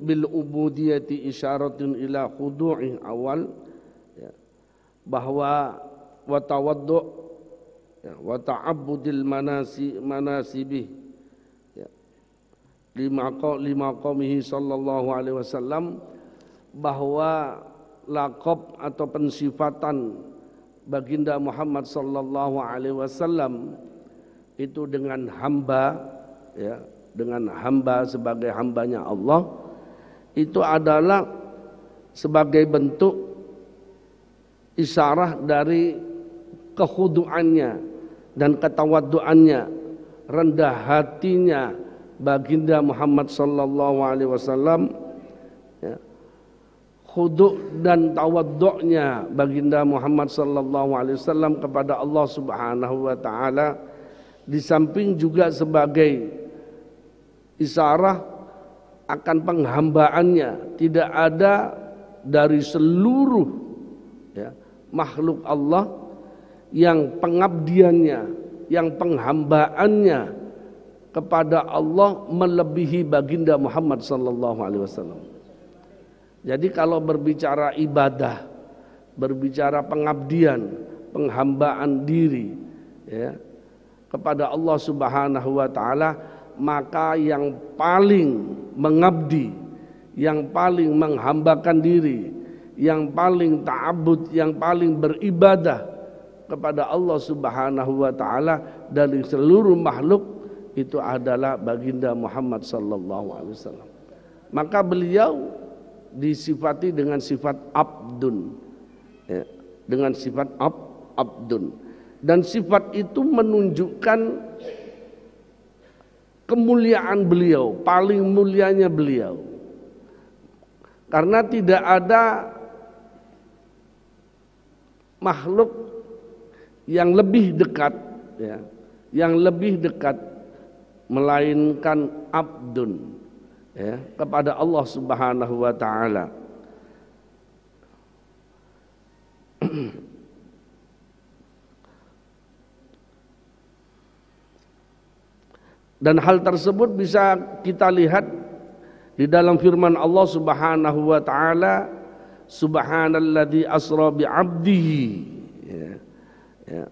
bil ubudiyati isyaratun ila khudu'i awal, ya, bahwa wa tawaddu' ya, wa ta'abbudil manasibih ya, lima qaumihi sallallahu alaihi wasallam, bahwa laqab atau pensifatan baginda Muhammad sallallahu alaihi wasallam itu dengan hamba ya, dengan hamba sebagai hambanya Allah, itu adalah sebagai bentuk isyarah dari kekhuduannya dan ketawadduannya, rendah hatinya baginda Muhammad sallallahu alaihi wasallam ya, khudu' dan tawaddu'nya baginda Muhammad sallallahu alaihi wasallam kepada Allah Subhanahu wa taala, di samping juga sebagai isyarah akan penghambaannya. Tidak ada dari seluruh ya, makhluk Allah yang pengabdiannya, yang penghambaannya kepada Allah melebihi baginda Muhammad sallallahu alaihi wasallam. Jadi kalau berbicara ibadah, berbicara pengabdian, penghambaan diri ya, kepada Allah Subhanahu wa taala, maka yang paling mengabdi, yang paling menghambakan diri, yang paling ta'abbud, yang paling beribadah kepada Allah Subhanahu wa taala dari seluruh makhluk itu adalah baginda Muhammad sallallahu alaihi wasallam. Maka beliau disifati dengan sifat abdun ya, dengan sifat abdun, dan sifat itu menunjukkan kemuliaan beliau, paling mulianya beliau, karena tidak ada makhluk yang lebih dekat ya, yang lebih dekat melainkan abdun ya, kepada Allah Subhanahu wa taala. Dan hal tersebut bisa kita lihat di dalam firman Allah Subhanahu wa taala, subhanalladzi asra bi 'abdihi ya, ya.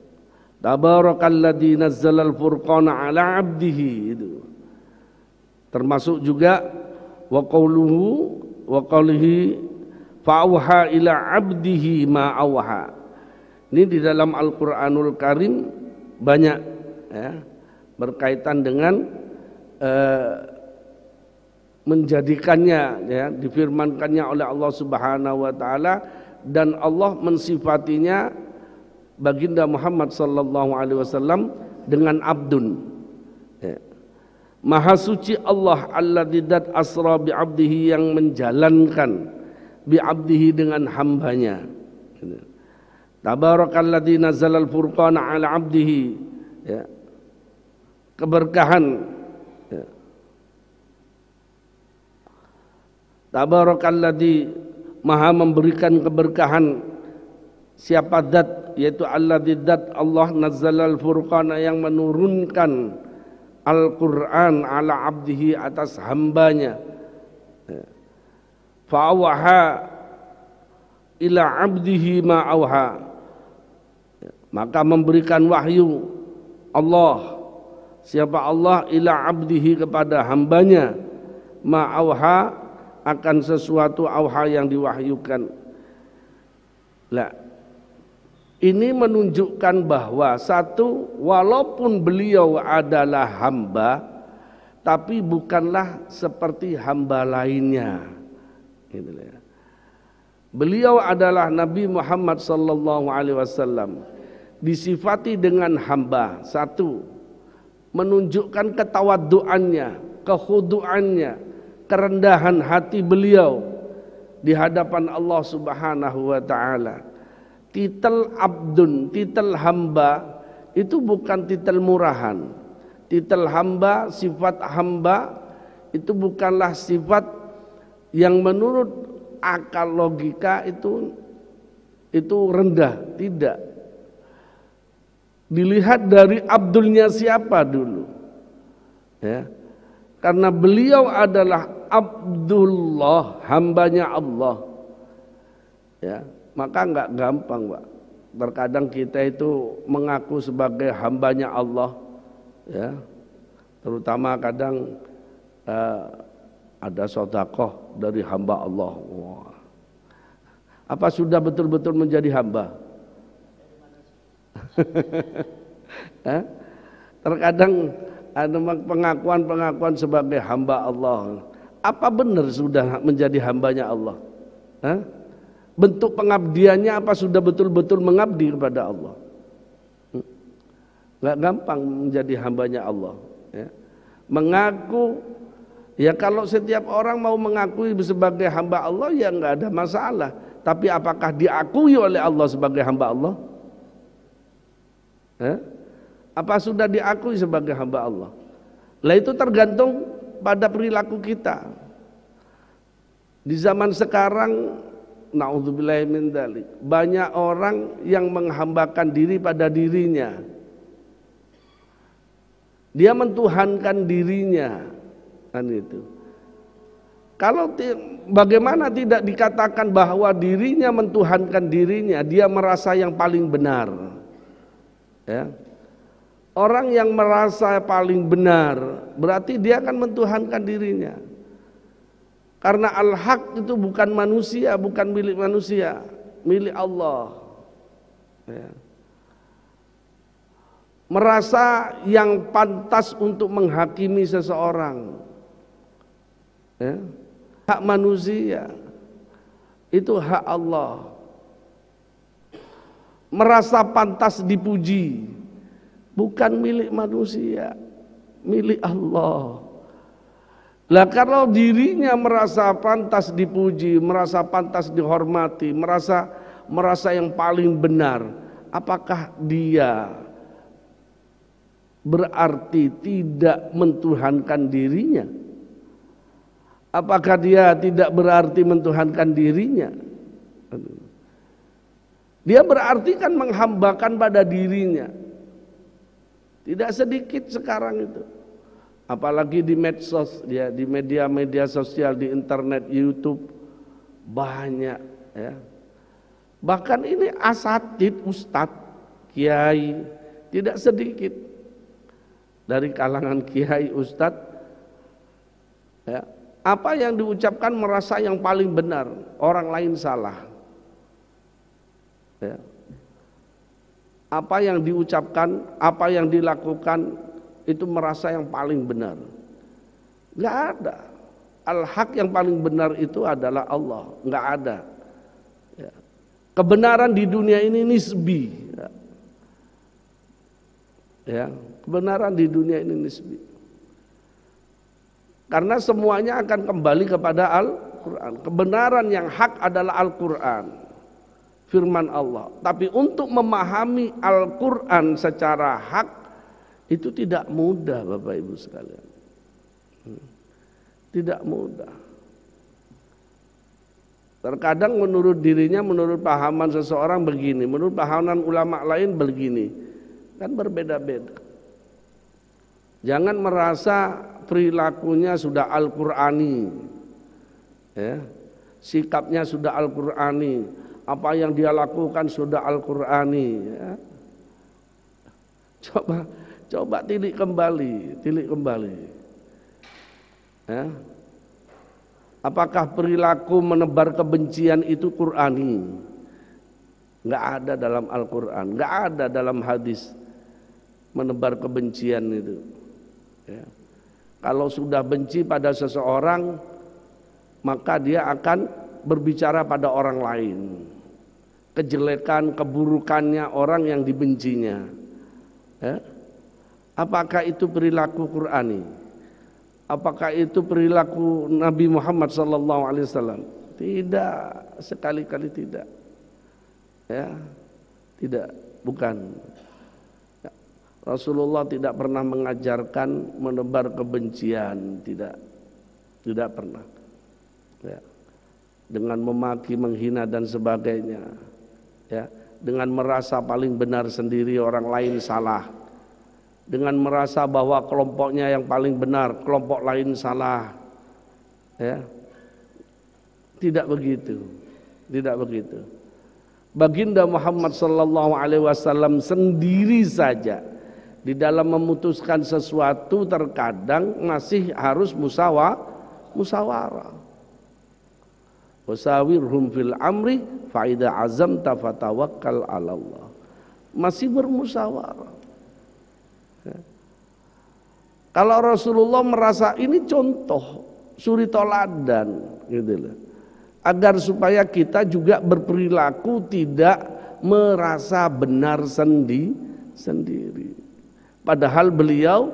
Tabarakalladzi nazzalal furqana 'ala 'abdihi, itu termasuk juga wa qawlihi fa'auha ila 'abdihi ma auha. Ini di dalam Al-Qur'anul Karim banyak ya, berkaitan dengan menjadikannya ya, difirmankannya oleh Allah Subhanahu wa taala, dan Allah mensifatinya baginda Muhammad sallallahu alaihi wasallam dengan abdun ya. Maha suci Allah alladzi dat asra bi abdihi, yang menjalankan bi abdihi dengan hambanya. Tabarakalladzi nazzalal furqana ala abdihi ya, keberkahan ya. Tabarakalladzi, maha memberikan keberkahan siapa zat, yaitu alladzi zat Allah nazzalal furqana, yang menurunkan Al-Quran ala abdihi, atas hambanya ya. Fa'awaha ila abdihi ma auha ya, maka memberikan wahyu Allah, siapa Allah, ila abdihi, kepada hambanya, ma'auha, akan sesuatu auha yang diwahyukan. Lah, ini menunjukkan bahwa satu, walaupun beliau adalah hamba, tapi bukanlah seperti hamba lainnya. Gitu ya. Beliau adalah Nabi Muhammad sallallahu alaihi wasallam, disifati dengan hamba. Satu, menunjukkan ketawadduannya, kekhuduannya, kerendahan hati beliau di hadapan Allah Subhanahu wa taala. Titel abdun, titel hamba itu bukan titel murahan. Titel hamba, sifat hamba itu bukanlah sifat yang menurut akal logika itu rendah, tidak. Dilihat dari abdulnya siapa dulu ya. Karena beliau adalah Abdullah, hambanya Allah. Ya, maka enggak gampang, Pak. Terkadang kita itu mengaku sebagai hambanya Allah, ya. Terutama kadang ada sedekah dari hamba Allah. Wah. Apa sudah betul-betul menjadi hamba? Terkadang ada pengakuan-pengakuan sebagai hamba Allah. Apa benar sudah menjadi hambanya Allah? Bentuk pengabdiannya apa sudah betul-betul mengabdi kepada Allah? Nggak gampang menjadi hambanya Allah. Ya. Mengaku, ya kalau setiap orang mau mengakui sebagai hamba Allah ya nggak ada masalah. Tapi apakah diakui oleh Allah sebagai hamba Allah? Apa sudah diakui sebagai hamba Allah? Lah itu tergantung pada perilaku kita. Di zaman sekarang, naudzubillahi min dzalik, banyak orang yang menghambakan diri pada dirinya. Dia mentuhankan dirinya, kan itu. Kalau bagaimana tidak dikatakan bahwa dirinya mentuhankan dirinya, dia merasa yang paling benar. Ya. Orang yang merasa paling benar berarti dia akan mentuhankan dirinya. Karena al-haq itu bukan manusia, bukan milik manusia, milik Allah. Ya. Merasa yang pantas untuk menghakimi seseorang, ya. Hak manusia itu hak Allah. Merasa pantas dipuji bukan milik manusia, milik Allah. Lah kalau dirinya merasa pantas dipuji, merasa pantas dihormati, merasa yang paling benar, apakah dia berarti tidak mentuhankan dirinya? Apakah dia tidak berarti mentuhankan dirinya? Dia berarti kan menghambakan pada dirinya. Tidak sedikit sekarang itu. Apalagi di medsos, ya, di media-media sosial, di internet, YouTube, banyak, ya. Bahkan ini asatid, ustadz, kiai, tidak sedikit dari kalangan kiai, ustadz, ya, apa yang diucapkan merasa yang paling benar, orang lain salah. Ya. Apa yang diucapkan, apa yang dilakukan itu merasa yang paling benar. Nggak ada. Al-haq yang paling benar itu adalah Allah. Nggak ada. Ya. Kebenaran di dunia ini nisbi. Ya. Ya. Kebenaran di dunia ini nisbi. Karena semuanya akan kembali kepada Al-Quran. Kebenaran yang hak adalah Al-Quran, firman Allah. Tapi untuk memahami Al-Quran secara hak itu tidak mudah, Bapak Ibu sekalian. Tidak mudah. Terkadang menurut dirinya, menurut pahaman seseorang begini, menurut pahaman ulama lain begini. Kan berbeda-beda. Jangan merasa perilakunya sudah Al-Qur'ani, ya, sikapnya sudah Al-Qur'ani, apa yang dia lakukan sudah Al-Qur'ani, ya. Coba tilik kembali, ya. Apakah perilaku menebar kebencian itu Qur'ani? Enggak ada dalam Al-Qur'an, enggak ada dalam hadis menebar kebencian itu, ya. Kalau sudah benci pada seseorang, maka dia akan berbicara pada orang lain, kejelekan, keburukannya orang yang dibencinya, ya. Apakah itu perilaku Qur'ani? Apakah itu perilaku Nabi Muhammad SAW? Tidak, sekali-kali tidak, ya, tidak, bukan. Rasulullah tidak pernah mengajarkan menebar kebencian, tidak pernah, ya. Dengan memaki, menghina dan sebagainya, ya. Dengan merasa paling benar sendiri, orang lain salah. Dengan merasa bahwa kelompoknya yang paling benar, kelompok lain salah, Ya. Tidak begitu. Tidak begitu. Baginda Muhammad sallallahu alaihi wasallam sendiri saja di dalam memutuskan sesuatu terkadang masih harus musyawarah. Wasawirhum fil amri fa idza azamta fatawakkal 'ala Allah. Masih bermusyawarah. Ya. Kalau Rasulullah merasa ini contoh suri toladan gitu loh. Agar supaya kita juga berperilaku tidak merasa benar sendiri. Padahal beliau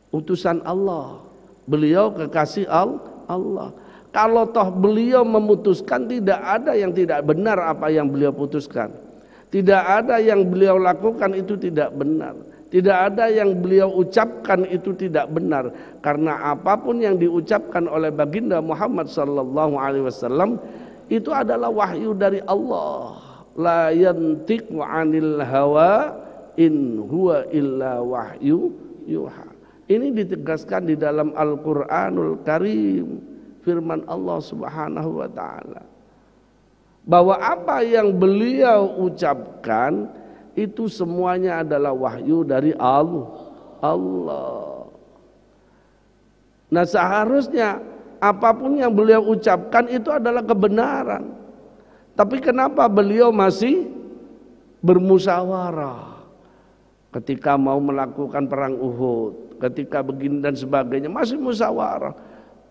utusan Allah, beliau kekasih Allah. Kalau toh beliau memutuskan, tidak ada yang tidak benar apa yang beliau putuskan. Tidak ada yang beliau lakukan itu tidak benar. Tidak ada yang beliau ucapkan itu tidak benar, karena apapun yang diucapkan oleh baginda Muhammad sallallahu alaihi wasallam itu adalah wahyu dari Allah. La yantiqu 'anil hawa in huwa illa wahyu yuha. Ini ditegaskan di dalam Al-Qur'anul Karim, firman Allah Subhanahu wa taala. Bahwa apa yang beliau ucapkan itu semuanya adalah wahyu dari Allah. Nah, seharusnya apapun yang beliau ucapkan itu adalah kebenaran. Tapi kenapa beliau masih bermusyawarah ketika mau melakukan perang Uhud, ketika begini dan sebagainya, masih musyawarah.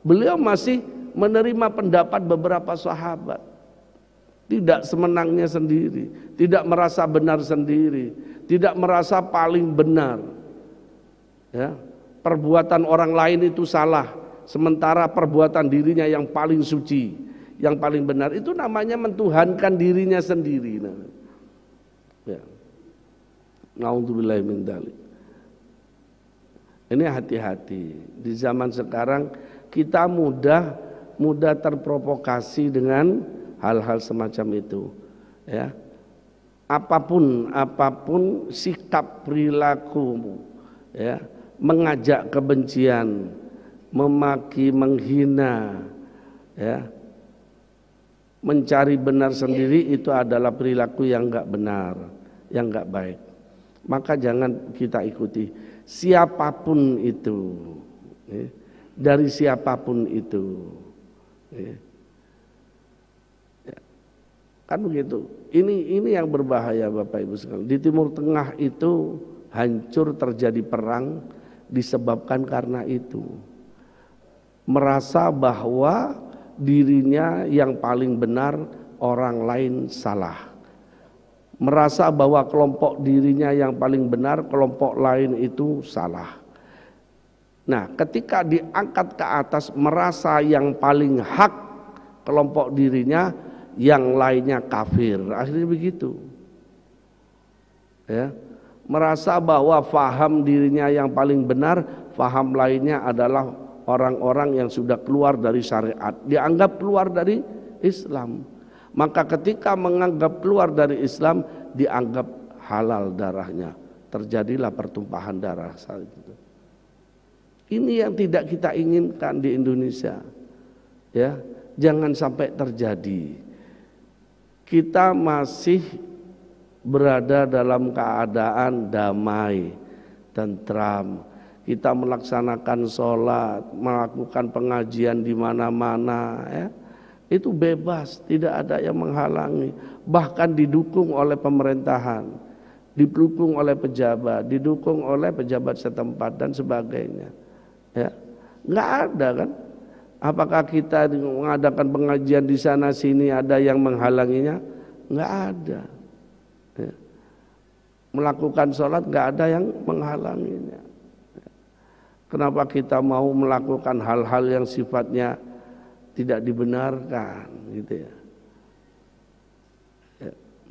Beliau masih menerima pendapat beberapa sahabat. Tidak semenangnya sendiri, tidak merasa benar sendiri, tidak merasa paling benar. Ya, perbuatan orang lain itu salah, sementara perbuatan dirinya yang paling suci, yang paling benar. Itu namanya mentuhankan dirinya sendiri. Ya. Naudzubillahi min dzalik. Ini hati-hati. Di zaman sekarang kita mudah terprovokasi dengan hal-hal semacam itu, ya. Apapun sikap perilakumu, ya, mengajak kebencian, memaki, menghina, ya, mencari benar sendiri, itu adalah perilaku yang enggak benar, yang enggak baik. Maka jangan kita ikuti siapapun itu, ya, dari siapapun itu, ya. Kan begitu. Ini yang berbahaya Bapak Ibu sekalian. Di Timur Tengah itu hancur terjadi perang disebabkan karena itu. Merasa bahwa dirinya yang paling benar, orang lain salah. Merasa bahwa kelompok dirinya yang paling benar, kelompok lain itu salah. Nah, ketika diangkat ke atas merasa yang paling hak kelompok dirinya, yang lainnya kafir, akhirnya begitu, ya. Merasa bahwa faham dirinya yang paling benar, faham lainnya adalah orang-orang yang sudah keluar dari syariat, dianggap keluar dari Islam. Maka ketika menganggap keluar dari Islam, dianggap halal darahnya, terjadilah pertumpahan darah saat itu. Ini yang tidak kita inginkan di Indonesia, ya. Jangan sampai terjadi. Kita masih berada dalam keadaan damai, tentram. Kita melaksanakan sholat, melakukan pengajian di mana-mana, ya. Itu bebas, tidak ada yang menghalangi. Bahkan didukung oleh pemerintahan, didukung oleh pejabat, didukung oleh pejabat setempat dan sebagainya. Ya, nggak ada kan? Apakah kita mengadakan pengajian di sana sini ada yang menghalanginya? Enggak ada. Ya. Melakukan sholat enggak ada yang menghalanginya. Kenapa kita mau melakukan hal-hal yang sifatnya tidak dibenarkan, gitu ya?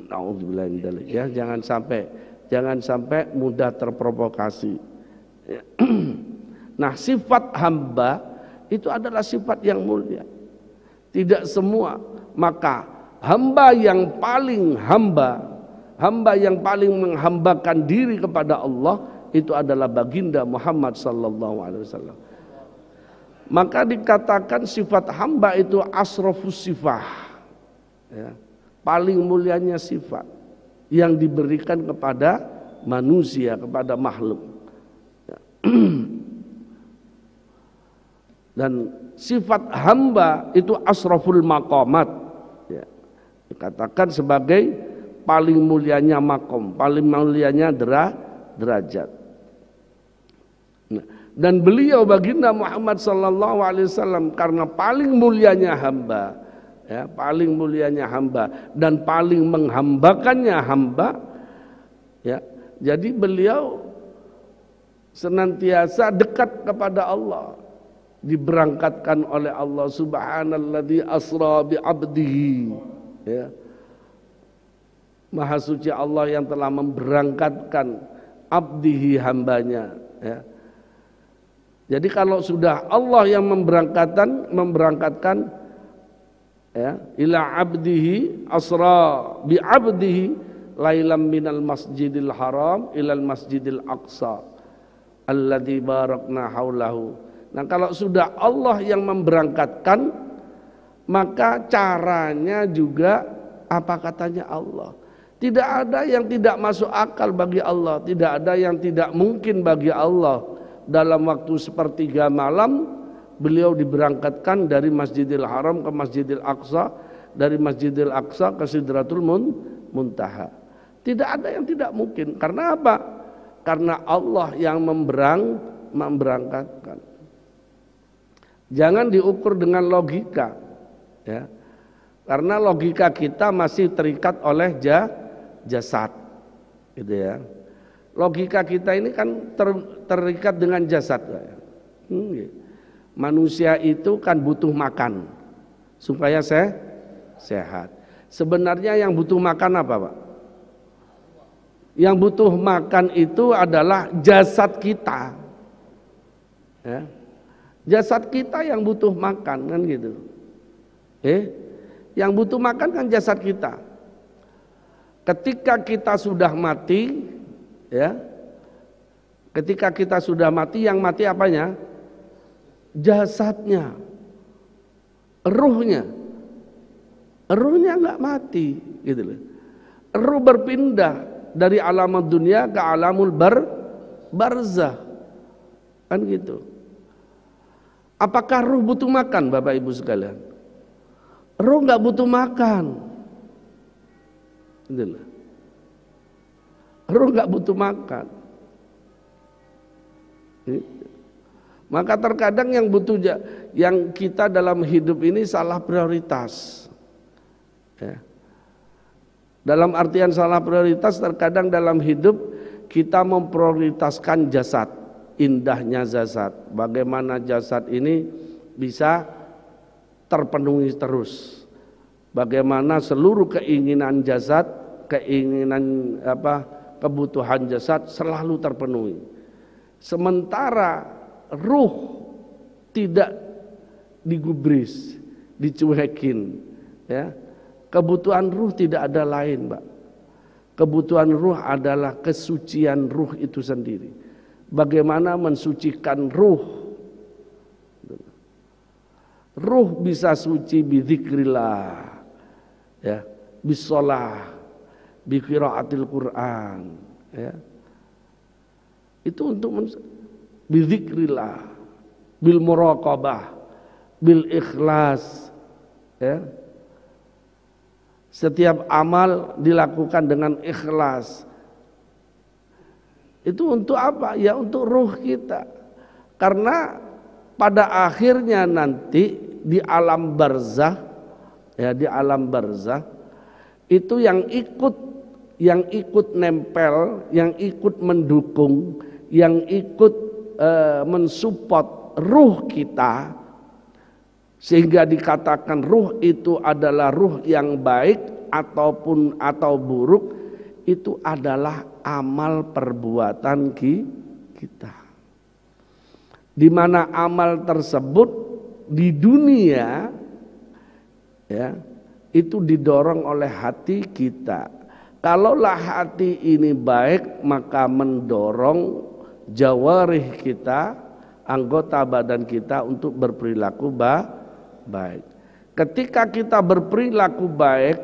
Nauzubillah min dzalik, ya. Jangan sampai mudah terprovokasi. Ya. Nah, sifat hamba itu adalah sifat yang mulia. Tidak semua, maka hamba yang paling menghambakan diri kepada Allah itu adalah baginda Muhammad sallallahu alaihi wasallam. Maka dikatakan sifat hamba itu asrofus sifah, ya, paling mulianya sifat yang diberikan kepada manusia, kepada makhluk, ya. Dan sifat hamba itu asroful maqamat, ya, dikatakan sebagai paling mulianya makom, paling mulianya derajat. Nah, dan beliau baginda Muhammad sallallahu alaihi wasallam karena paling mulianya hamba, ya, paling mulianya hamba dan paling menghambakannya hamba, ya. Jadi beliau senantiasa dekat kepada Allah, diberangkatkan oleh Allah, subhanalladzi asra bi 'abdihi, ya. Maha suci Allah yang telah memberangkatkan abdihi, hambanya, ya. Jadi kalau sudah Allah yang memberangkatkan, ya, ila abdihi asra bi abdihi lailam minal masjidil haram ilal masjidil aqsa alladzi barakna haulahu. Nah, kalau sudah Allah yang memberangkatkan, maka caranya juga apa katanya Allah. Tidak ada yang tidak masuk akal bagi Allah, tidak ada yang tidak mungkin bagi Allah. Dalam waktu sepertiga malam beliau diberangkatkan dari Masjidil Haram ke Masjidil Aqsa, dari Masjidil Aqsa ke Sidratul Muntaha. Tidak ada yang tidak mungkin. Karena apa? Karena Allah yang memberangkatkan. Jangan diukur dengan logika, ya. Karena logika kita masih terikat oleh jasad, gitu ya. Logika kita ini kan terikat dengan jasad. Manusia itu kan butuh makan supaya sehat. Sebenarnya yang butuh makan apa, Pak? Yang butuh makan itu adalah jasad kita, ya. Jasad kita yang butuh makan, kan gitu. Yang butuh makan kan jasad kita. Ketika kita sudah mati, ya, ketika kita sudah mati, yang mati apanya? Jasadnya, ruhnya nggak mati, gitu loh. Ruh berpindah dari alam dunia ke alamul barzah, kan gitu. Apakah ruh butuh makan, Bapak Ibu sekalian? Ruh nggak butuh makan, gitu loh. Ruh nggak butuh makan. Maka terkadang yang kita dalam hidup ini salah prioritas, ya. Dalam artian salah prioritas, terkadang dalam hidup kita memprioritaskan jasad, indahnya jasad, bagaimana jasad ini bisa terpenuhi terus, bagaimana seluruh keinginan jasad, kebutuhan jasad selalu terpenuhi. Sementara ruh tidak digubris, dicuekin, ya. Kebutuhan ruh tidak ada lain, Mbak. Kebutuhan ruh adalah kesucian ruh itu sendiri. Bagaimana mensucikan ruh? Ruh bisa suci bidzikrillah, ya, bisolah, biqiraatil Quran, ya. Itu untuk bidzikrillah, bil muraqabah, bil ikhlas, ya. Setiap amal dilakukan dengan ikhlas. Itu untuk apa? Ya untuk ruh kita. Karena pada akhirnya nanti di alam barzah, ya, di alam barzah itu yang ikut nempel, yang ikut mendukung, yang ikut mensupport ruh kita, sehingga dikatakan ruh itu adalah ruh yang baik atau buruk, itu adalah amal perbuatan kita. Di mana amal tersebut di dunia, ya, itu didorong oleh hati kita. Kalaulah hati ini baik, maka mendorong jawarih kita, anggota badan kita untuk berperilaku baik. Ketika kita berperilaku baik,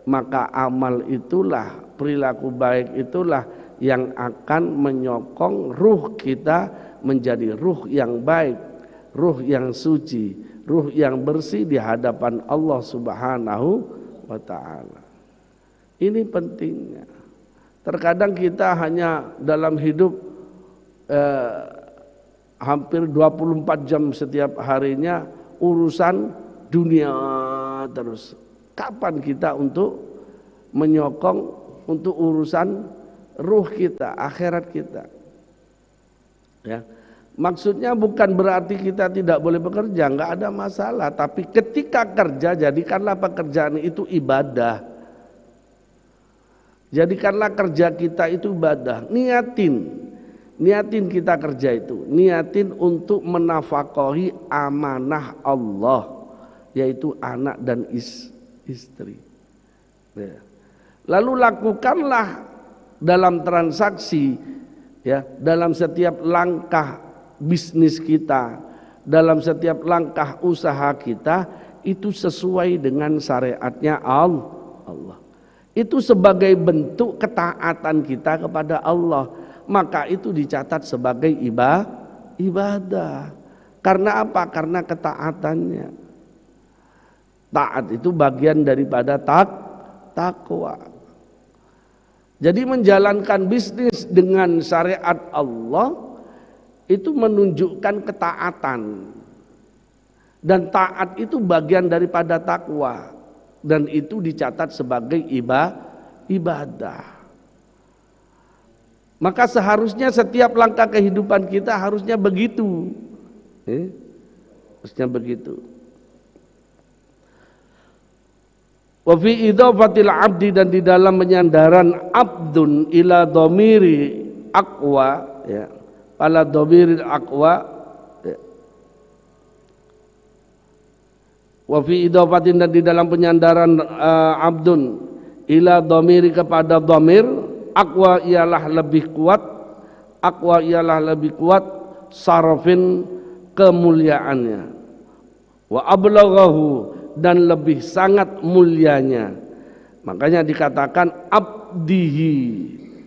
maka amal itulah, perilaku baik itulah yang akan menyokong ruh kita menjadi ruh yang baik, ruh yang suci, ruh yang bersih di hadapan Allah Subhanahu wa ta'ala. Ini pentingnya. Terkadang kita hanya dalam hidup hampir 24 jam setiap harinya urusan dunia terus. Kapan kita untuk menyokong untuk urusan ruh kita, akhirat kita? Ya. Maksudnya bukan berarti kita tidak boleh bekerja, enggak ada masalah, tapi ketika kerja jadikanlah pekerjaan itu ibadah. Jadikanlah kerja kita itu ibadah. Niatin kita kerja itu, niatin untuk menafkahi amanah Allah, yaitu anak dan istri. Ya. Lalu lakukanlah dalam transaksi, ya, dalam setiap langkah bisnis kita, dalam setiap langkah usaha kita itu sesuai dengan syariatnya Allah. Itu sebagai bentuk ketaatan kita kepada Allah, maka itu dicatat sebagai ibadah. Karena apa? Karena ketaatannya. Taat itu bagian daripada takwa. Jadi menjalankan bisnis dengan syariat Allah itu menunjukkan ketaatan. Dan taat itu bagian daripada takwa. Dan itu dicatat sebagai ibadah. Maka seharusnya setiap langkah kehidupan kita harusnya begitu. Harusnya begitu. Wa fi idhafatil abdi, dan di dalam penyandaran abdun ila dhamiri aqwa, ya, pada dhamiri aqwa, ya. Wa fi idhafatin, dan di dalam penyandaran abdun ila dhamiri kepada dhamir aqwa ialah lebih kuat sarafin kemuliaannya, wa ablaghahu, dan lebih sangat mulianya. Makanya dikatakan abdihi,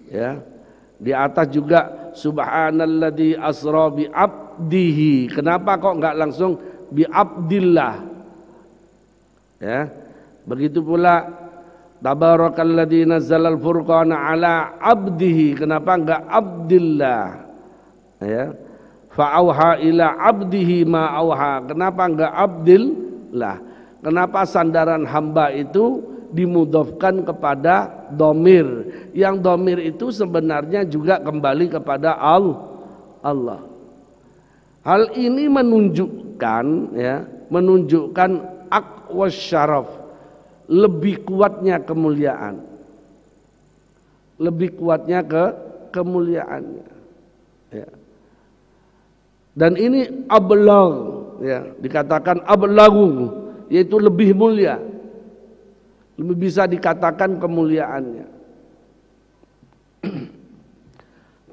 ya. Di atas juga subhanalladzi asra bi abdihi. Kenapa kok enggak langsung bi abdillah? Ya. Begitu pula tabarakalladzi nazzalal furqana ala abdihi. Kenapa enggak abdillah? Ya. Fa'auha ila abdihi ma auha. Kenapa enggak abdillah? Kenapa sandaran hamba itu dimudhofkan kepada domir? Yang domir itu sebenarnya juga kembali kepada Allah. Hal ini menunjukkan, ya, menunjukkan aqwas syaraf, lebih kuatnya kemuliaan, lebih kuatnya kemuliaannya. Ya. Dan ini ablagh, ya, dikatakan ablaghu, yaitu lebih mulia, lebih bisa dikatakan kemuliaannya.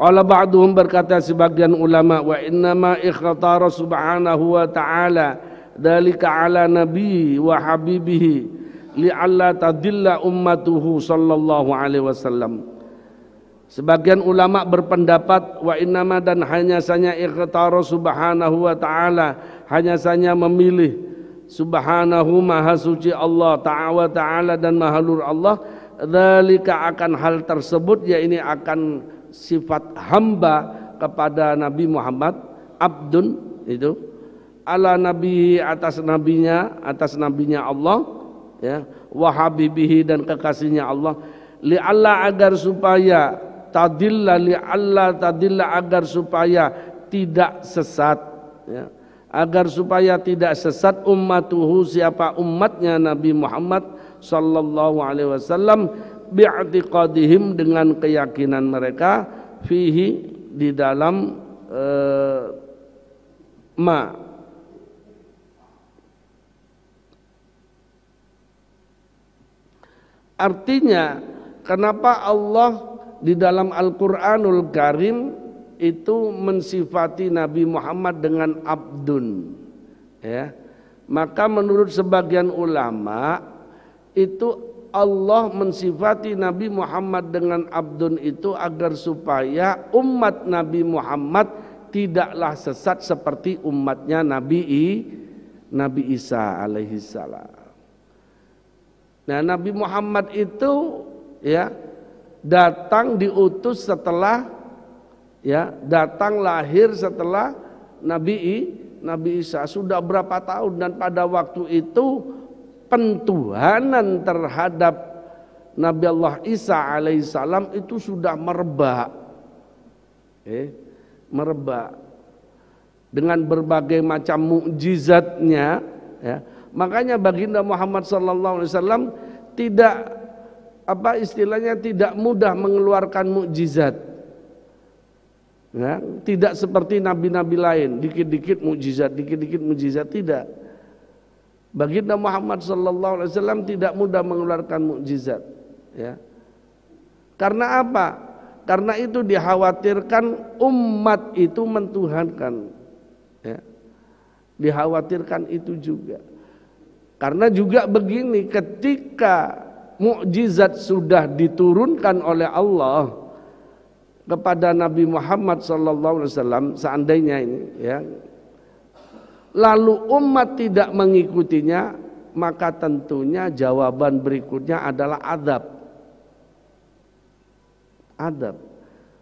Qala ba'duhum, berkata sebagian ulama, wa innama ikhtara subhanahu wa ta'ala dzalika ala nabi wa habibihi li'alla tadilla ummatuhu sallallahu alaihi wasallam. Sebagian ulama berpendapat wa innama, dan hanya saja ikhtara subhanahu wa ta'ala, hanya saja memilih subhanahu, maha suci Allah ta'ala dan maha luhur Allah, dzalika, akan hal tersebut, ya ini akan sifat hamba kepada Nabi Muhammad, abdun itu ala nabi, atas nabinya Allah, ya, wa habibihi, dan kekasihnya Allah, li'alla, agar supaya tadilla, li'alla tadilla, agar supaya tidak sesat, ya, agar supaya tidak sesat ummatuhu, siapa umatnya Nabi Muhammad sallallahu alaihi wasallam, bi'tiqadihim, dengan keyakinan mereka, fihi, di dalam ma. Artinya kenapa Allah di dalam Al-Qur'anul Karim itu mensifati Nabi Muhammad dengan abdun, ya. Maka menurut sebagian ulama itu Allah mensifati Nabi Muhammad dengan abdun itu agar supaya umat Nabi Muhammad tidaklah sesat seperti umatnya Nabi Isa alaihi salam. Nah, Nabi Muhammad itu ya datang diutus setelah datang lahir setelah Nabi Isa sudah berapa tahun, dan pada waktu itu pentuhanan terhadap Nabi Allah Isa alaihissalam itu sudah merebak, dengan berbagai macam mukjizatnya, ya. Makanya baginda Muhammad SAW tidak tidak mudah mengeluarkan mukjizat, ya. Tidak seperti nabi-nabi lain, dikit-dikit mukjizat, tidak. Baginda Muhammad SAW tidak mudah mengeluarkan mukjizat, ya. Karena apa? Karena itu dikhawatirkan umat itu mentuhankan, ya. Dikhawatirkan itu juga. Karena juga begini, ketika mukjizat sudah diturunkan oleh Allah kepada Nabi Muhammad SAW, seandainya ini, ya, lalu umat tidak mengikutinya, maka tentunya jawaban berikutnya adalah adab.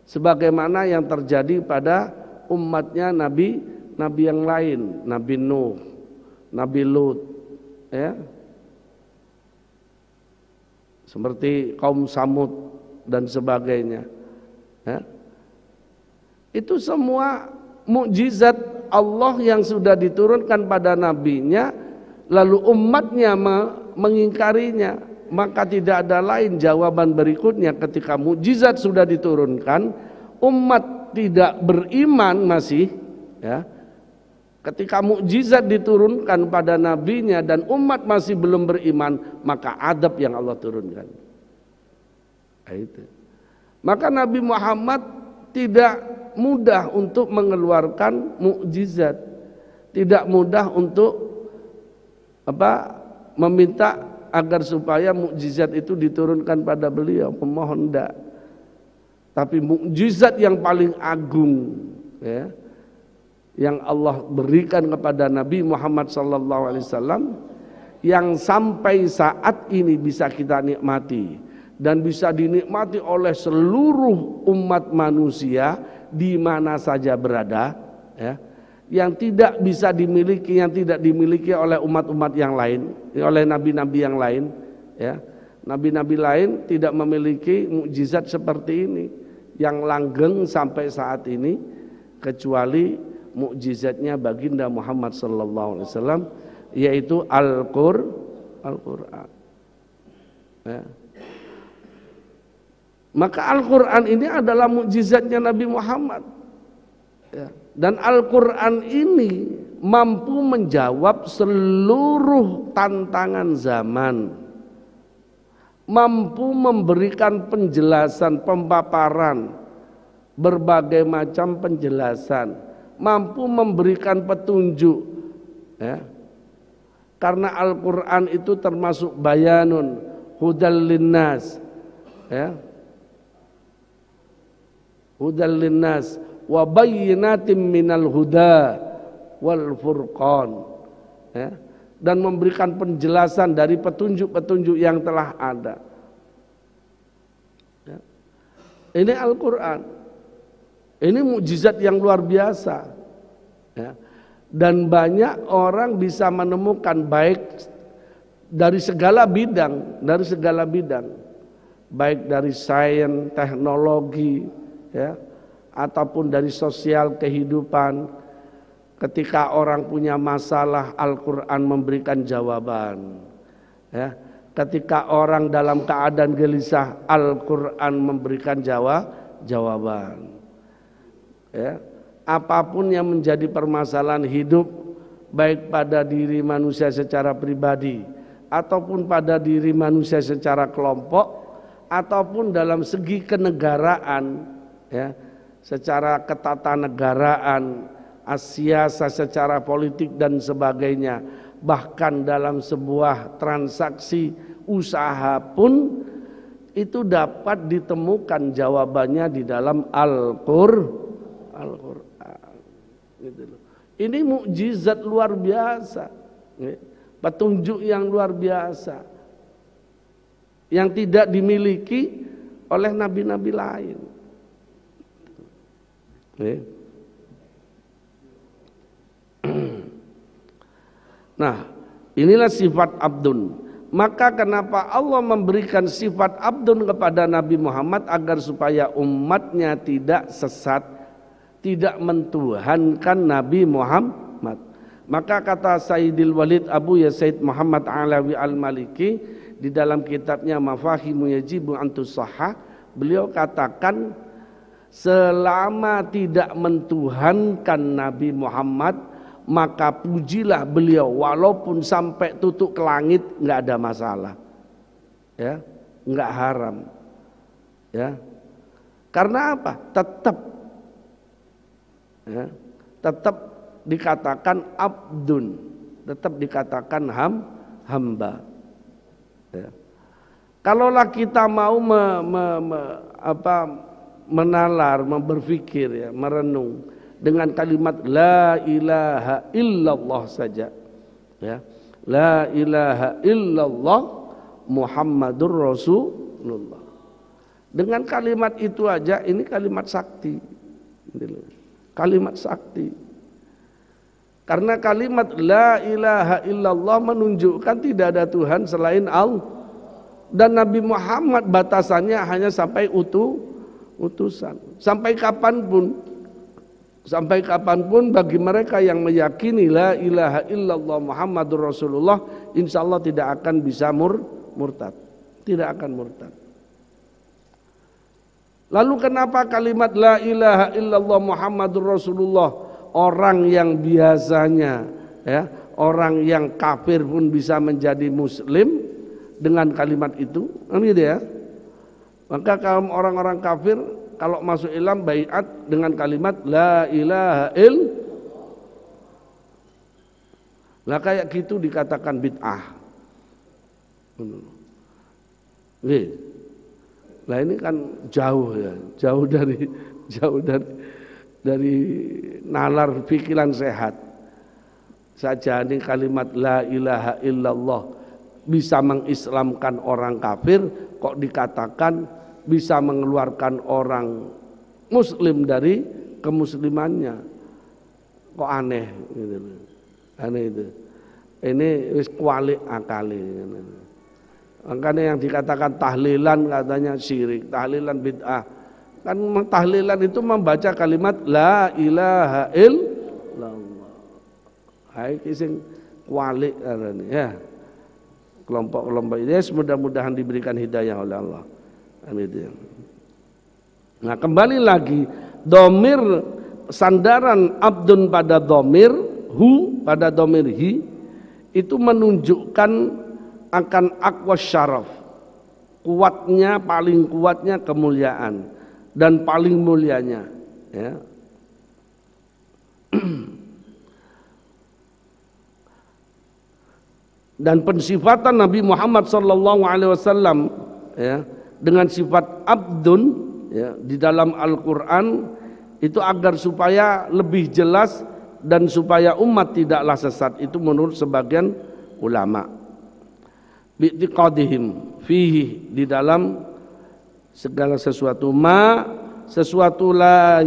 Sebagaimana yang terjadi pada umatnya Nabi yang lain, Nabi Nuh, Nabi Lut, ya. Seperti kaum Samud dan sebagainya, ya. Itu semua mukjizat Allah yang sudah diturunkan pada nabinya, lalu umatnya mengingkarinya, maka tidak ada lain jawaban berikutnya. Ketika mukjizat sudah diturunkan, umat tidak beriman masih, ya. Ketika mukjizat diturunkan pada nabinya dan umat masih belum beriman, maka adab yang Allah turunkan. Itu. Maka Nabi Muhammad tidak mudah untuk mengeluarkan mukjizat, tidak mudah untuk meminta agar supaya mukjizat itu diturunkan pada beliau, memohon enggak. Tapi mukjizat yang paling agung, ya, yang Allah berikan kepada Nabi Muhammad SAW, yang sampai saat ini bisa kita nikmati dan bisa dinikmati oleh seluruh umat manusia di mana saja berada, ya, yang tidak bisa dimiliki, yang tidak dimiliki oleh umat-umat yang lain, oleh nabi-nabi yang lain, ya. Nabi-nabi lain tidak memiliki mukjizat seperti ini yang langgeng sampai saat ini, kecuali mukjizatnya baginda Muhammad SAW, yaitu Al-Quran, ya. Maka Al-Quran ini adalah mukjizatnya Nabi Muhammad, ya. Dan Al-Quran ini mampu menjawab seluruh tantangan zaman, mampu memberikan penjelasan, pemaparan, berbagai macam penjelasan, mampu memberikan petunjuk, ya. Karena Al-Quran itu termasuk bayanun, hudal linnas, ya, hudal linnas wa bayyinatim minal huda wal furqan, ya, dan memberikan penjelasan dari petunjuk-petunjuk yang telah ada, ya. Ini Al-Quran, ini mukjizat yang luar biasa, ya. Dan banyak orang bisa menemukan, baik dari segala bidang, baik dari sains, teknologi, ya, ataupun dari sosial kehidupan. Ketika orang punya masalah, Al-Quran memberikan jawaban, ya. Ketika orang dalam keadaan gelisah, Al-Quran memberikan jawaban, ya. Apapun yang menjadi permasalahan hidup, baik pada diri manusia secara pribadi ataupun pada diri manusia secara kelompok ataupun dalam segi kenegaraan, ya, secara ketatanegaraan, siasa secara politik dan sebagainya, bahkan dalam sebuah transaksi usaha pun itu dapat ditemukan jawabannya di dalam Al-Qur'an. Gitu loh. Ini mukjizat luar biasa, petunjuk yang luar biasa yang tidak dimiliki oleh nabi-nabi lain. Nah, inilah sifat abdun. Maka kenapa Allah memberikan sifat abdun kepada Nabi Muhammad agar supaya umatnya tidak sesat, tidak mentuhankan Nabi Muhammad. Maka kata Sayyidil Walid Abu Yazid Muhammad Alawi Al-Maliki di dalam kitabnya Mafahimu Yajibu Antus Sahah, beliau katakan selama tidak mentuhankan Nabi Muhammad, maka pujilah beliau walaupun sampai tutup ke langit, nggak ada masalah, ya, nggak haram, ya. Karena apa? Tetap dikatakan abdun, tetap dikatakan hamba. Ya. Kalaulah kita mau menalar, berpikir, ya, merenung dengan kalimat la ilaha illallah saja, ya, la ilaha illallah Muhammadur Rasulullah. Dengan kalimat itu aja, ini kalimat sakti, kalimat sakti. Karena kalimat la ilaha illallah menunjukkan tidak ada Tuhan selain Allah, dan Nabi Muhammad batasannya hanya sampai utusan. Sampai kapanpun bagi mereka yang meyakini la ilaha illallah Muhammadur Rasulullah, insya Allah tidak akan bisa murtad, tidak akan murtad. Lalu kenapa kalimat la ilaha illallah Muhammadur Rasulullah orang yang biasanya, ya, orang yang kafir pun bisa menjadi muslim dengan kalimat itu, kan gitu ya? Maka kaum orang-orang kafir kalau masuk Islam baiat dengan kalimat la ilaha illallah. Lah kayak gitu dikatakan bid'ah. Lah ini kan jauh, ya, jauh dari nalar pikiran sehat. Saja ini kalimat la ilaha illallah bisa mengislamkan orang kafir, kok dikatakan bisa mengeluarkan orang muslim dari kemuslimannya. Kok aneh gitu. Aneh itu. Ini wis kualik akali. Makanya yang dikatakan tahlilan katanya syirik, tahlilan bid'ah. Kan tahlilan itu membaca kalimat la ilaha illallah. Hai kising kualik ya. Kelompok-kelompok ini mudah-mudahan diberikan hidayah oleh Allah. Amin. Nah, kembali lagi domir, sandaran abdun pada domir hu pada domir hi itu menunjukkan akan aqwa syaraf, kuatnya, paling kuatnya kemuliaan dan paling mulianya, ya. Dan pensifatan Nabi Muhammad SAW, ya, dengan sifat abdun, ya, di dalam Al-Quran itu agar supaya lebih jelas dan supaya umat tidaklah sesat, itu menurut sebagian ulama. Bi'tiqadihim fihi, di dalam segala sesuatu, sesuatu la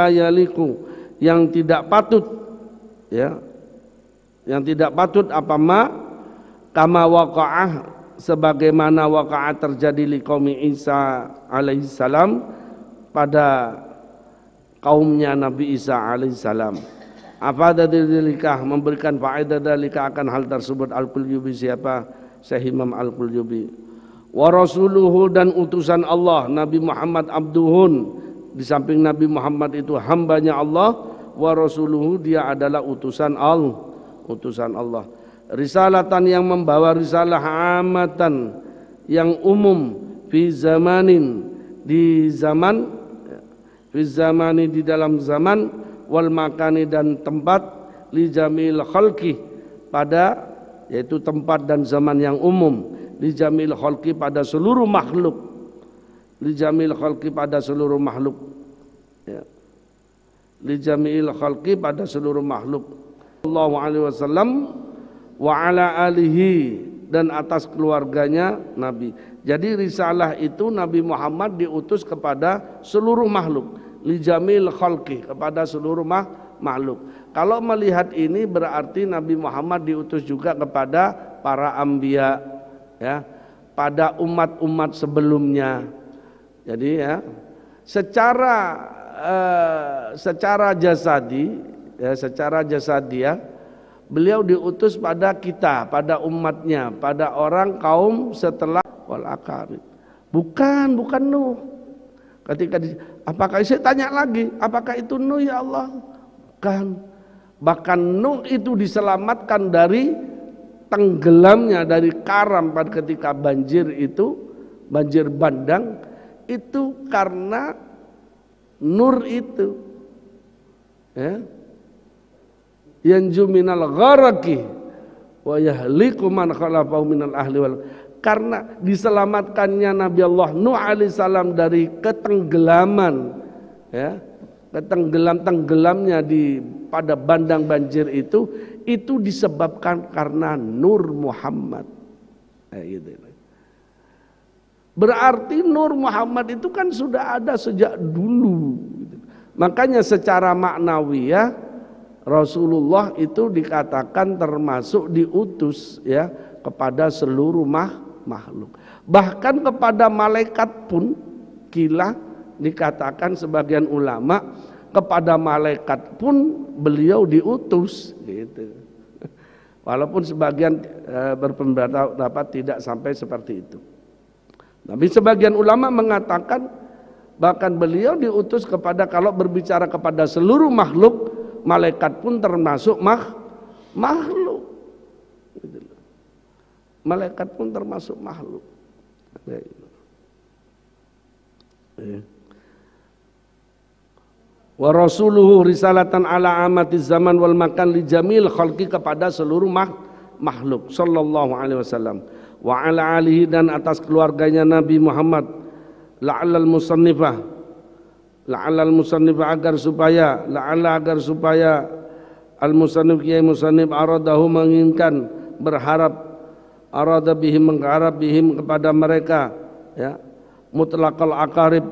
yaliku, yang tidak patut, ya, yang tidak patut apa kama waqa'ah, sebagaimana waqa'ah terjadi li qaumi Isa alaihissalam, pada kaumnya Nabi Isa alaihissalam. Apa dalika, memberikan faedah dalika akan hal tersebut Al-Qulyubi, siapa? Syekh Imam Al-Qulyubi. Wa rasuluhu, dan utusan Allah Nabi Muhammad abduhun, di samping Nabi Muhammad itu hambanya Allah, wa rasuluhu, dia adalah utusan Allah. Risalatan, yang membawa risalah, amatan, yang umum, fi zamanin, di zaman, fi zamani di dalam zaman, wal makani dan tempat, li jamil khalqi pada, yaitu tempat dan zaman yang umum, li jamil khalqi pada seluruh makhluk, li jamil khalqi pada seluruh makhluk, ya. Li jamil khalqi pada seluruh makhluk, sallallahu alaihi wasallam wa ala alihi dan atas keluarganya Nabi. Jadi risalah itu Nabi Muhammad diutus kepada seluruh makhluk, li jamil khalqi kepada seluruh makhluk. Kalau melihat ini berarti Nabi Muhammad diutus juga kepada para anbiya, ya, pada umat-umat sebelumnya. Jadi ya, secara jasadi, ya, secara jasadiah beliau diutus pada kita, pada umatnya, pada orang kaum setelah wal akarib. Bukan Nuh. Ketika apakah saya tanya lagi, apakah itu Nuh ya Allah? Bukan. Bahkan Nuh itu diselamatkan dari tenggelamnya, dari karam pada ketika banjir itu, banjir bandang itu karena nur itu, ya, yanju minal gharaqi wa yahliku man khalafahu minal ahli wal, karena diselamatkannya Nabi Allah Nuh alaihissalam dari ketenggelaman, ya, tenggelamnya pada bandang banjir itu disebabkan karena Nur Muhammad. Gitu. Berarti Nur Muhammad itu kan sudah ada sejak dulu. Makanya secara maknawiyah Rasulullah itu dikatakan termasuk diutus, ya, kepada seluruh makhluk. Bahkan kepada malaikat pun kila dikatakan sebagian ulama, kepada malaikat pun beliau diutus gitu. Walaupun sebagian berpendapat tidak sampai seperti itu. Tapi sebagian ulama mengatakan bahkan beliau diutus kepada, kalau berbicara kepada seluruh makhluk, malaikat pun termasuk makhluk. Malaikat pun termasuk makhluk. Wa rasuluhu risalatan ala amati zaman wal makan li jamil khalqi kepada seluruh makhluk sallallahu alaihi wasallam. Wa ala alihi dan atas keluarganya Nabi Muhammad, la'allal musannifah agar supaya al musannif kiai musannif aradahu menginginkan, berharap, arada bihim mengharap bihim kepada mereka, ya, mutlaqal aqarib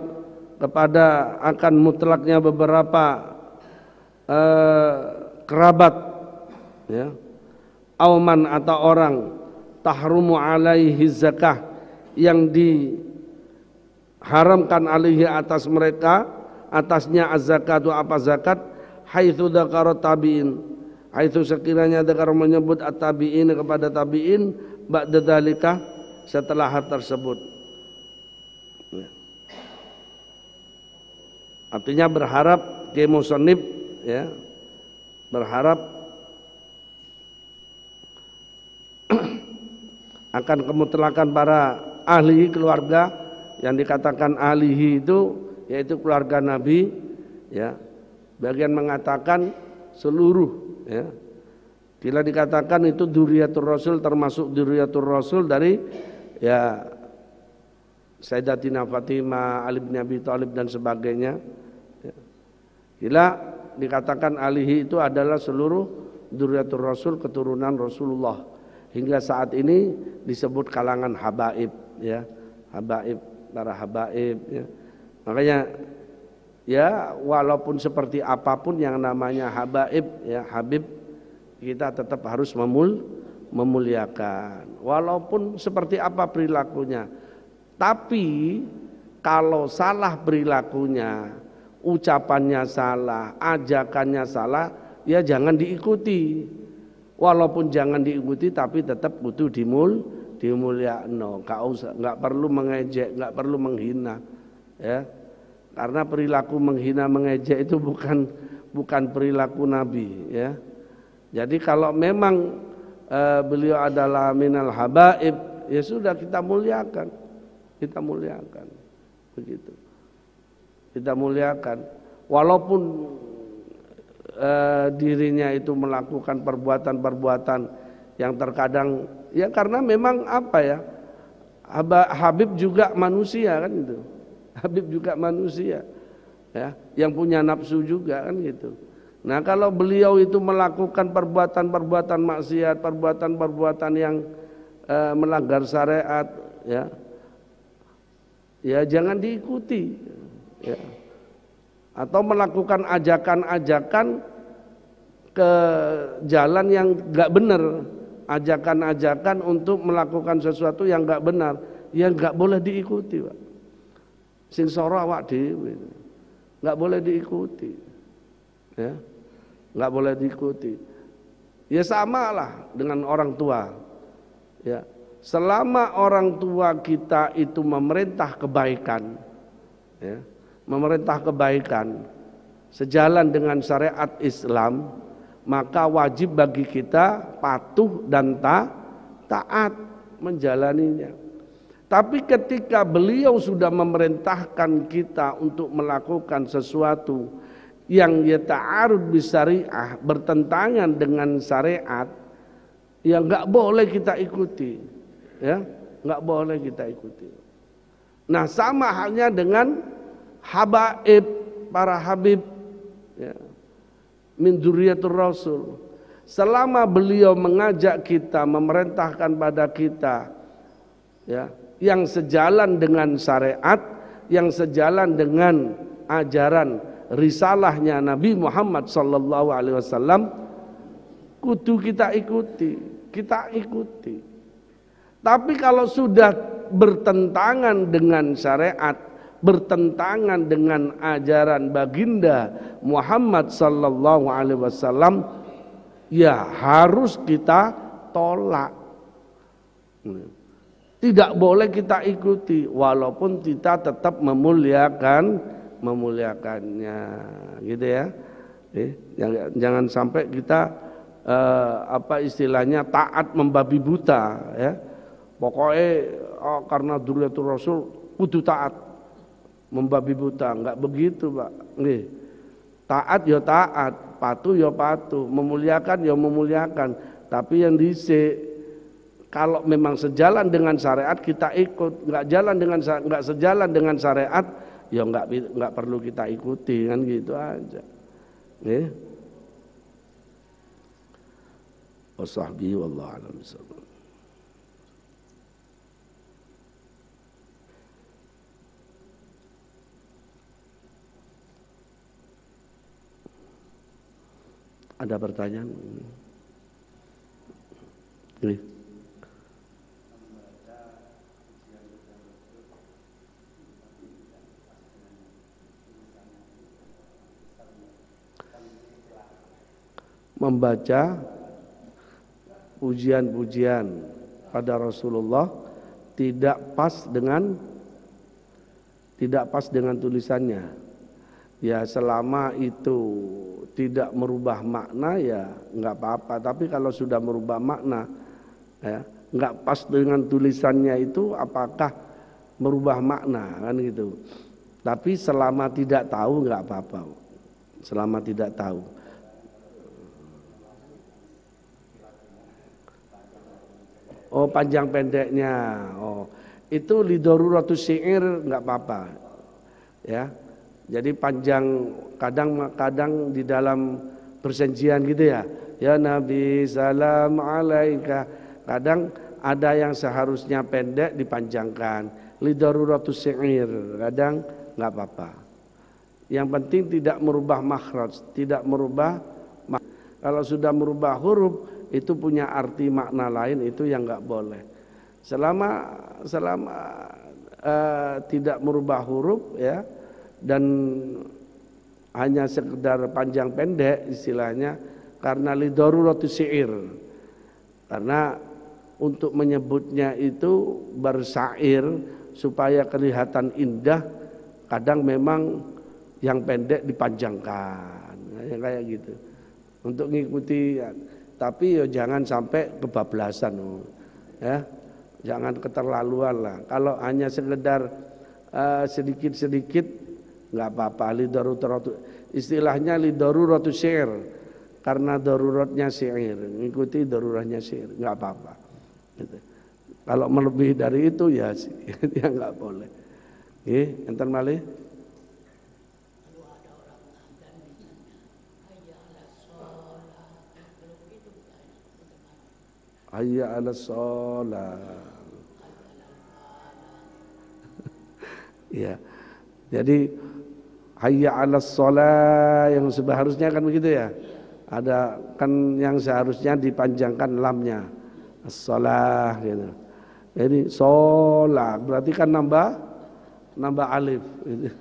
kepada akan mutlaknya beberapa kerabat, ya, auman atau orang, tahrumu alaihi zakah yang diharamkan alaihi atas mereka, atasnya az-zakatu apa zakat, haitsu dzakara tabi'in, haitsu sekiranya dzakar menyebut at-tabi'in kepada tabi'in, ba'da dzalika setelah hal tersebut. Artinya berharap ke musannif, ya, berharap akan kemutlakan para ahli keluarga, yang dikatakan ahlihi itu yaitu keluarga Nabi, ya. Bagian mengatakan seluruh, ya. Bila dikatakan itu dzurriyyatur rasul, termasuk dzurriyyatur rasul dari, ya, Sayyidatina Fatimah, Ali bin Abi Thalib dan sebagainya. Ya. Bila dikatakan alihi itu adalah seluruh dzurriyyatur rasul, keturunan Rasulullah. Hingga saat ini disebut kalangan habaib, ya, habaib, para habaib, ya. Makanya, ya, walaupun seperti apapun yang namanya habaib, ya, habib, kita tetap harus memuliakan. Walaupun seperti apa perilakunya. Tapi kalau salah perilakunya, ucapannya salah, ajakannya salah, ya jangan diikuti. Walaupun jangan diikuti, tapi tetap butuh dimulyakno. Nggak perlu mengejek, nggak perlu menghina, ya. Karena perilaku menghina, mengejek itu bukan perilaku Nabi, ya. Jadi kalau memang beliau adalah minal habaib, ya sudah kita muliakan, begitu. kita muliakan, walaupun dirinya itu melakukan perbuatan-perbuatan yang terkadang ya karena memang apa ya, Habib juga manusia kan itu, Habib juga manusia ya, yang punya nafsu juga kan gitu. Nah kalau beliau itu melakukan perbuatan-perbuatan maksiat, perbuatan-perbuatan yang melanggar syariat ya, ya jangan diikuti ya. Atau melakukan ajakan-ajakan ke jalan yang enggak benar, ajakan-ajakan untuk melakukan sesuatu yang enggak benar, yang enggak boleh diikuti, Pak. Sing soro awak dhewe. Enggak boleh diikuti. Ya. Enggak boleh diikuti. Ya samalah dengan orang tua. Ya. Selama orang tua kita itu memerintah kebaikan, ya, memerintah kebaikan sejalan dengan syariat Islam, maka wajib bagi kita patuh dan taat menjalaninya. Tapi ketika beliau sudah memerintahkan kita untuk melakukan sesuatu yang yata'arud bisyariah, bertentangan dengan syariat, ya enggak boleh kita ikuti, ya enggak boleh kita ikuti. Nah sama halnya dengan habaib, para habib ya, min dzurriyyatur rasul. Selama beliau mengajak kita, memerintahkan pada kita ya, yang sejalan dengan syariat, yang sejalan dengan ajaran risalahnya Nabi Muhammad sallallahu alaihi wasallam, kudu kita ikuti, kita ikuti. Tapi kalau sudah bertentangan dengan syariat, bertentangan dengan ajaran baginda Muhammad sallallahu alaihi wasallam, ya harus kita tolak. Tidak boleh kita ikuti, walaupun kita tetap memuliakannya, gitu ya. Jangan sampai kita apa istilahnya taat membabi buta, ya. Pokoknya karena dzurriyyatur rasul kudu taat, membabi buta, enggak begitu, Pak. Nggih. Taat ya taat, patuh ya patuh, memuliakan ya memuliakan. Tapi yang dhisik, kalau memang sejalan dengan syariat kita ikut, enggak sejalan dengan syariat ya enggak perlu kita ikuti, kan gitu aja. Nggih. Wasahbihi wallahu a'lam bishawab. Ada pertanyaan? Ini. Membaca pujian-pujian pada Rasulullah tidak pas dengan tulisannya. Ya selama itu tidak merubah makna ya enggak apa-apa. Tapi kalau sudah merubah makna, ya enggak pas dengan tulisannya itu, apakah merubah makna, kan gitu. Tapi selama tidak tahu enggak apa-apa. Selama tidak tahu. Oh panjang pendeknya, oh itu lidoruratus syair enggak apa-apa, ya. Jadi panjang, kadang di dalam persenjian gitu ya. Ya Nabi salam alaika. Kadang ada yang seharusnya pendek dipanjangkan. Lidaruratus syair. Kadang enggak apa-apa. Yang penting tidak merubah makhraj, tidak merubah. Kalau sudah merubah huruf itu punya arti makna lain, itu yang enggak boleh. Selama tidak merubah huruf ya, dan hanya sekedar panjang pendek istilahnya, karena lidoruratus syair, karena untuk menyebutnya itu bersair supaya kelihatan indah, kadang memang yang pendek dipanjangkan, kayak gitu untuk mengikuti. Tapi ya jangan sampai kebablasan, ya jangan keterlaluan lah. Kalau hanya sekedar sedikit-sedikit Enggak apa-apa, istilahnya lidaruratu syair, karena daruratnya syair, ngikuti daruratnya syair, enggak apa-apa. Gitu. Kalau melebihi dari itu ya ya enggak boleh. Nggih, enten malih. Hayya 'alas shalah. Ya. Jadi hayya 'alas shalah yang seharusnya kan begitu ya. Ada kan yang seharusnya dipanjangkan lamnya. As-shalah gitu. Jadi shalah berarti kan nambah alif gitu.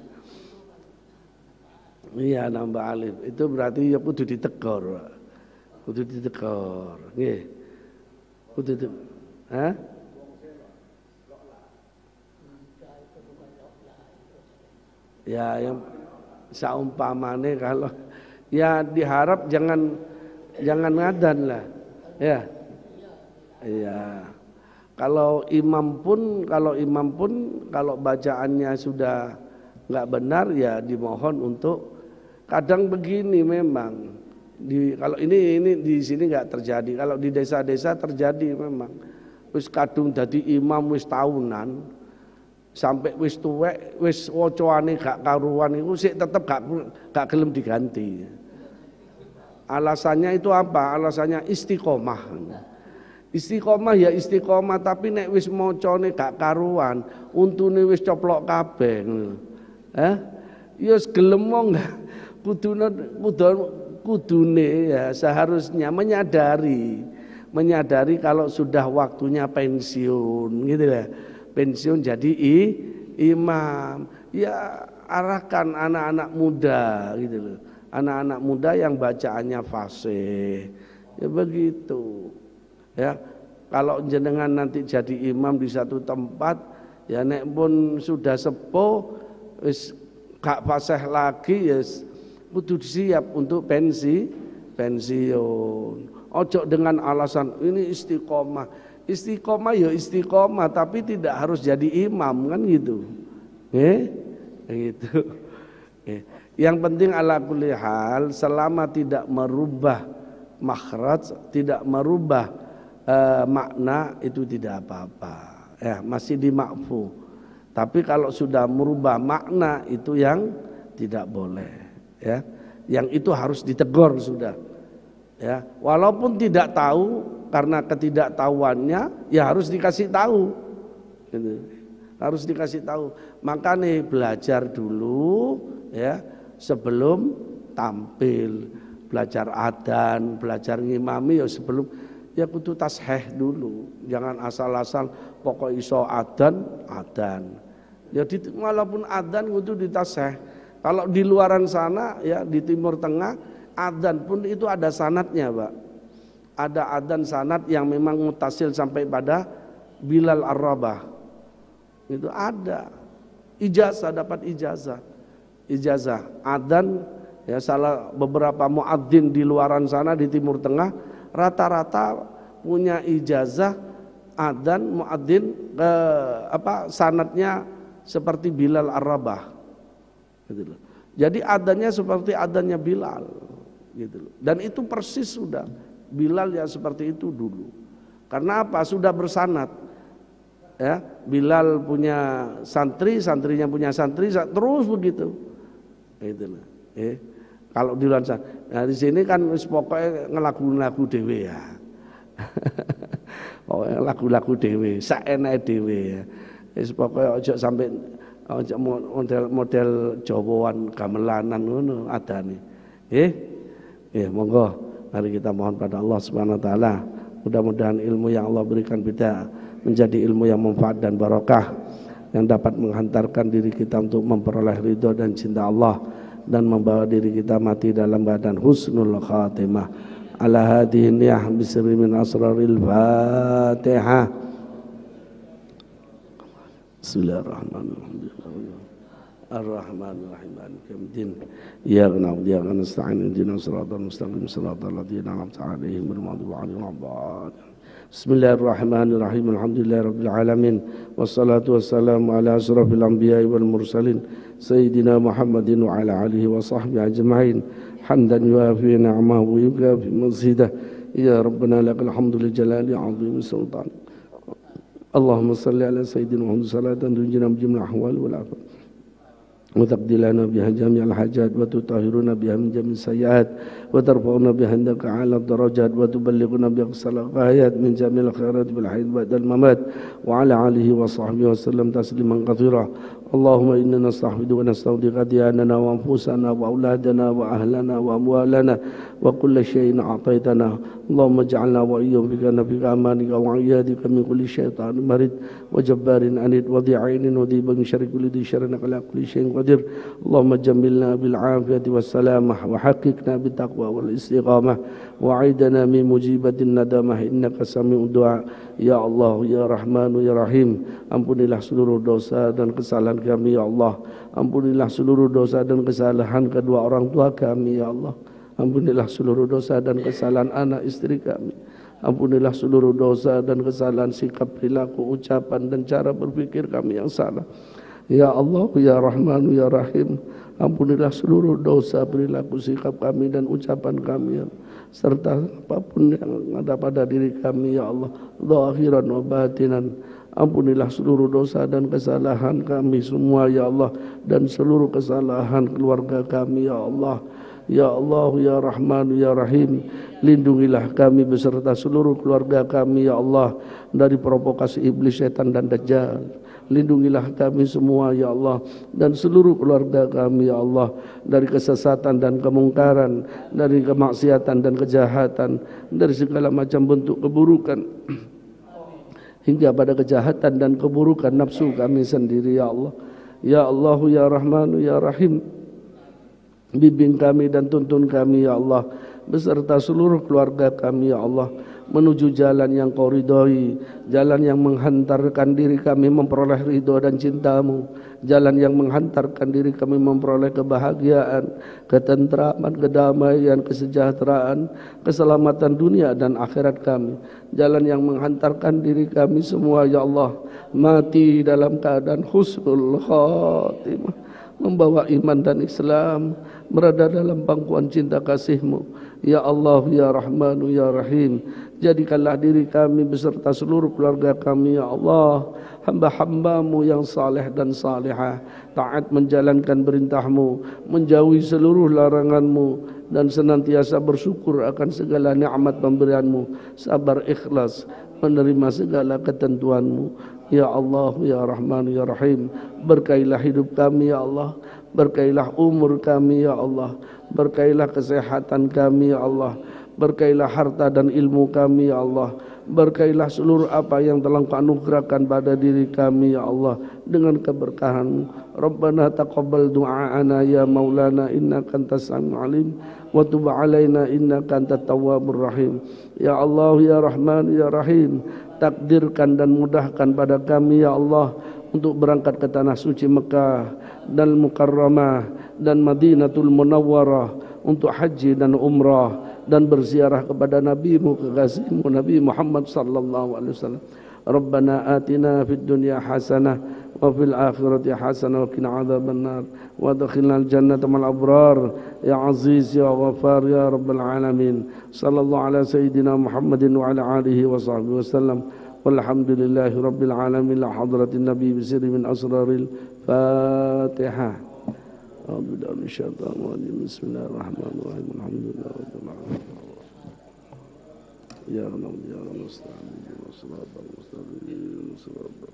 Iya, nambah alif. Itu berarti ya kudu ditegur. Kudu ditegur. Nggih. Kudu itu. Hah? Ya yang saumpamane kalau ya diharap jangan ngadan lah. Ya. Iya. Kalau imam pun kalau bacaannya sudah enggak benar ya dimohon untuk kadang begini memang kalau ini di sini enggak terjadi, kalau di desa-desa terjadi memang. Wis kadung dadi imam wis tahunan sampai wis tuwek wis wacaane gak karuan iku sik tetep gak gelem diganti. Alasannya itu apa? Alasannya istiqomah. Istiqomah ya istiqomah, tapi nek wis macane gak karuan, untune wis coplok kabeh. Ya wis gelem mong kudune ya seharusnya menyadari kalau sudah waktunya pensiun gitu ya. Pensiun jadi imam. Ya arahkan anak-anak muda gitu loh. Anak-anak muda yang bacaannya fasih. Ya begitu. Ya, kalau jenengan nanti jadi imam di satu tempat, ya nek pun sudah sepuh, wis gak fasih lagi, ya kudu siap untuk pensiun. Ojo dengan alasan ini istiqomah. Istiqomah ya istiqomah, tapi tidak harus jadi imam kan gitu. Gitu. Yang penting ala kulli hal selama tidak merubah makhraj, tidak merubah makna itu tidak apa-apa. Ya, masih dimakfu. Tapi kalau sudah merubah makna itu yang tidak boleh, ya. Yang itu harus ditegur sudah. Ya, walaupun tidak tahu karena ketidaktahuannya ya harus dikasih tahu. Gitu. Harus dikasih tahu. Makanya belajar dulu ya sebelum tampil. Belajar adzan, belajar ngimami ya sebelum ya kudu tasheh dulu. Jangan asal-asal pokok iso adzan. Ya walaupun adzan kudu ditasheh. Kalau di luaran sana ya di Timur Tengah adzan pun itu ada sanadnya, Pak. Ada adzan sanad yang memang mutasil sampai pada Bilal Ar-Rabah. Itu ada. Ijazah, dapat ijazah. Ijazah adzan ya salah beberapa muadzin di luaran sana di Timur Tengah rata-rata punya ijazah adzan muadzin sanadnya seperti Bilal Ar-Rabah. Gitu loh. Jadi adzannya seperti adzannya Bilal gitu loh. Dan itu persis sudah Bilal yang seperti itu dulu. Karena apa? Sudah bersanad. Ya, Bilal punya santri, santrinya punya santri, terus begitu. Gitu loh. Kalau di luar sana, nah di sini kan pokoknya ngelagu-lagu dewe ya. Pokoknya lagu-lagu dewe, saenake dewe ya. Pokoknya ojo sampai ojo model Jawaan gamelanan ngono adane. Monggo mari kita mohon pada Allah Subhanahu wa taala, mudah-mudahan ilmu yang Allah berikan kita menjadi ilmu yang manfaat dan barokah yang dapat menghantarkan diri kita untuk memperoleh ridho dan cinta Allah dan membawa diri kita mati dalam badan husnul khatimah. Ala hadhihi niyah bisri min asraril Fatihah. Bismillahirrahmanirrahim. Ar-Rahmanir-Rahim. Maliki yaumiddin. Iyyaka na'budu wa iyyaka nasta'in. Ihdinas siratal mustaqim. Siratal ladzina an'amta 'alaihim ghairil maghdubi 'alaihim waladdallin. Bismillahirrahmanirrahim. Alhamdulillahirabbil alamin. Wassalatu wassalamu ala asrofil anbiya'i wal mursalin sayyidina Muhammadin wa ala alihi wa sahbihi ajma'in. Hamdan yuafi ni'amahu wa yukafi mazidah. Ya Rabbana lakal hamdu li jalali 'azimi sultan. Allahumma salli ala sayyidina Muhammad salatan tunjina min jumlah ahwal wal afat. وتقضي لنا بها جميع الحاجات وتطهرنا بها من جميع السيئات وترفعنا بها عندك أعلى الدرجات وتبلغنا بأقصى الغايات من جميع الخيرات بالحياة بعد الممات وعلى آله وصحبه وسلم تسليما كثيرا. اللهم إنا نستحفظ ونستودعك دياننا وأنفسنا وأولادنا وأهلنا وأموالنا وكل شيء أعطيتنا. اللهم اجعلنا وإياهم بك أمانك وعيادك من كل شيطان مريد وجبار عنيد وذي عين وذي بن شر كل ذي شر على كل شيء قدير. اللهم جملنا بالعافية والسلامة وحققنا بالتقوى والاستقامة وعيدنا من مجيبة الندامة إنك سميع الدعاء. Ya Allah, Ya Rahman, Ya Rahim, ampunilah seluruh dosa dan kesalahan kami, Ya Allah. Ampunilah seluruh dosa dan kesalahan kedua orang tua kami, Ya Allah. Ampunilah seluruh dosa dan kesalahan anak istri kami. Ampunilah seluruh dosa dan kesalahan sikap, perilaku, ucapan dan cara berpikir kami yang salah. Ya Allah, Ya Rahman, Ya Rahim, ampunilah seluruh dosa, perilaku, sikap kami dan ucapan kami, ya, serta apapun yang ada pada diri kami, Ya Allah, zahiran wa batinan. Ampunilah seluruh dosa dan kesalahan kami semua, Ya Allah, dan seluruh kesalahan keluarga kami, Ya Allah. Ya Allah, Ya Rahman, Ya Rahim, lindungilah kami beserta seluruh keluarga kami, Ya Allah, dari provokasi iblis, setan dan dajjal. Lindungilah kami semua, Ya Allah, dan seluruh keluarga kami, Ya Allah, dari kesesatan dan kemungkaran, dari kemaksiatan dan kejahatan, dari segala macam bentuk keburukan hingga pada kejahatan dan keburukan nafsu kami sendiri, Ya Allah. Ya Allah, Ya Rahman, Ya Rahim, bimbing kami dan tuntun kami, Ya Allah, beserta seluruh keluarga kami, Ya Allah, menuju jalan yang Kau ridhoi, jalan yang menghantarkan diri kami memperoleh ridho dan cinta-Mu, jalan yang menghantarkan diri kami memperoleh kebahagiaan, ketentraman, kedamaian, kesejahteraan, keselamatan dunia dan akhirat kami, jalan yang menghantarkan diri kami semua, Ya Allah, mati dalam keadaan husnul khatimah, membawa iman dan Islam, berada dalam pangkuan cinta kasih-Mu. Ya Allah, Ya Rahman, Ya Rahim, jadikanlah diri kami beserta seluruh keluarga kami, Ya Allah, hamba-hamba-Mu yang saleh dan salihah, taat menjalankan perintah-Mu, menjauhi seluruh larangan-Mu, dan senantiasa bersyukur akan segala nikmat pemberian-Mu, sabar ikhlas menerima segala ketentuan-Mu. Ya Allah, Ya Rahman, Ya Rahim, berkailah hidup kami, Ya Allah, berkailah umur kami, Ya Allah, berkailah kesehatan kami, Ya Allah, berkailah harta dan ilmu kami, Ya Allah, berkailah seluruh apa yang telah Kau anugerahkan pada diri kami, Ya Allah, dengan keberkahan-Mu. Rabbana taqabbal du'aana ya maulana innaka antas samiul alim wa tub alaina innaka antat tawwabur rahim. Ya Allah, Ya Rahman, Ya Rahim, takdirkan dan mudahkan pada kami, Ya Allah, untuk berangkat ke tanah suci Mekah dan Mukarramah dan Madinatul Munawwarah untuk haji dan umrah dan berziarah kepada Nabi-Mu, kekasih-Mu Nabi Muhammad sallallahu alaihi wasallam. Rabbana atina fid dunya hasanah wa fil akhirati hasanah wa qina adzabannar wa adkhilnal jannata ma'al abrar ya aziz ya ghafar ya rabbal alamin. Sallallahu ala sayyidina Muhammadin wa ala alihi wa sahbihi wasallam. Walhamdulillahi rabbil alamin. La hadratin nabi bisirri min asraril Fatihah. Bismillahirrahmanirrahim. Alhamdulillah rabbil alamin. Ya Rabb ya Musta'an. Sallallahu alaihi wasallam.